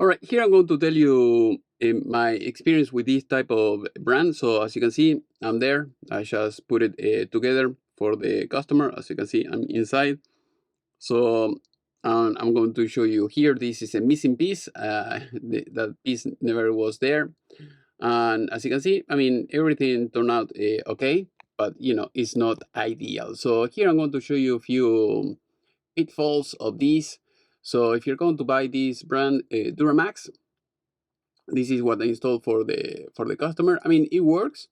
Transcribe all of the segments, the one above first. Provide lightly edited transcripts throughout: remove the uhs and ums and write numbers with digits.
All right, here I'm going to tell you my experience with this type of brand. So as you can see, I'm there. I just put it together for the customer. As you can see, I'm inside. So I'm going to show you here. This is a missing piece. That piece never was there. And as you can see, I mean, everything turned out okay, but it's not ideal. So here I'm going to show you a few pitfalls of these. So if you're going to buy this brand Duramax, this is what I installed for the customer. I mean, it works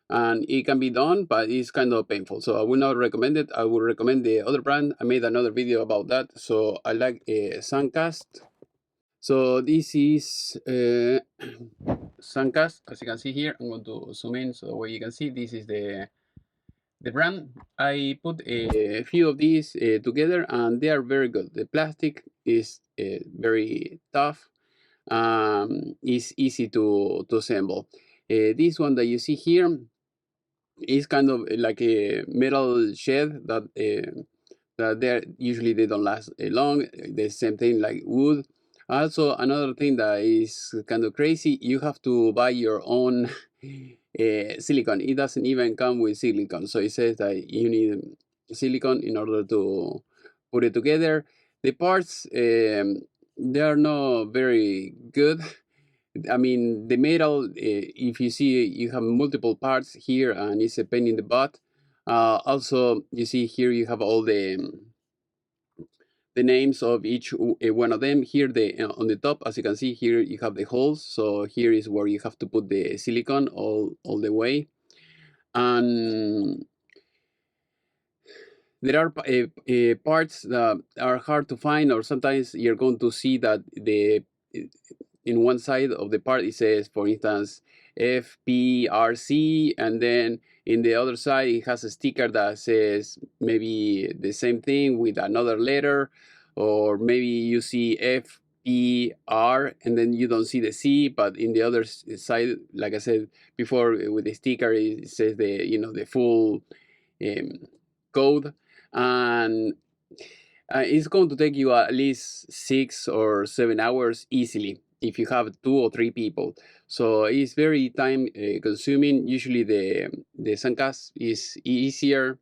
and it can be done, but it's kind of painful. So I would not recommend it. I would recommend the other brand. I made another video about that. So I like Suncast. So this is Suncast. As you can see here, I'm going to zoom in so the way you can see this is the brand. I put a few of these together and they are very good. The plastic is very tough. It's easy to assemble. This one that you see here is kind of like a metal shed that usually they don't last long. The same thing like wood. Also, another thing that is kind of crazy, you have to buy your own silicone. It doesn't even come with silicone. So it says that you need silicone in order to put it together. The parts, they are not very good. I mean, the metal, if you see, you have multiple parts here and it's a pain in the butt. Also, you see here you have all the names of each one of them. Here on the top, as you can see here, you have the holes. So here is where you have to put the silicone all the way. And there are parts that are hard to find, or sometimes you're going to see that in one side of the part it says, for instance, FPRC, and then in the other side it has a sticker that says maybe the same thing with another letter, or maybe you see FPR and then you don't see the C, but in the other side, like I said before, with the sticker it says the full code. And it's going to take you at least 6 or 7 hours easily if you have 2 or 3 people. So it's very time consuming. Usually the Suncast is easier.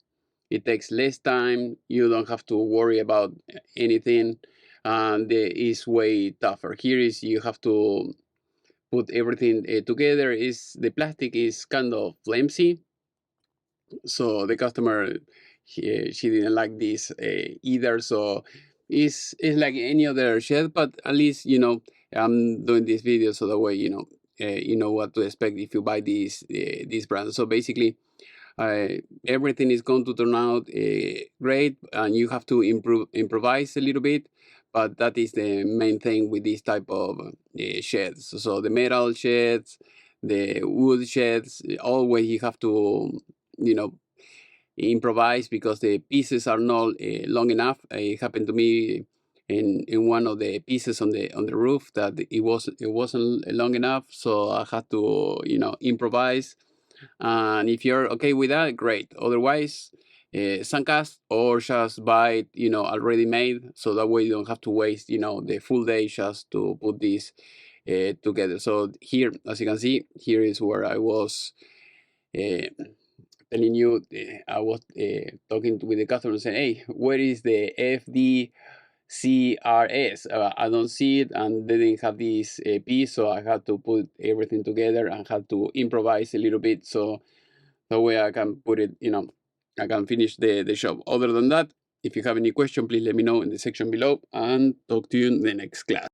It takes less time. You don't have to worry about anything. And it's way tougher. Here is you have to put everything together. The plastic is kind of flimsy. So the customer, she didn't like this either. So it's like any other shed, but at least I'm doing this video so that way you know what to expect if you buy this brand. So basically everything is going to turn out great, and you have to improvise a little bit, but that is the main thing with this type of sheds. So the metal sheds, the wood sheds, always you have to improvise because the pieces are not long enough. It happened to me in one of the pieces on the roof that it wasn't long enough, so I had to improvise. And if you're okay with that, great. Otherwise, Suncast, or just buy it already made, so that way you don't have to waste the full day just to put this together. So here, as you can see, here is where I was telling you, I was talking with the customer saying, hey, where is the FDCRS? I don't see it, and they didn't have this piece, so I had to put everything together and had to improvise a little bit, so that way I can put it, I can finish the job. Other than that, if you have any question, please let me know in the section below, and talk to you in the next class.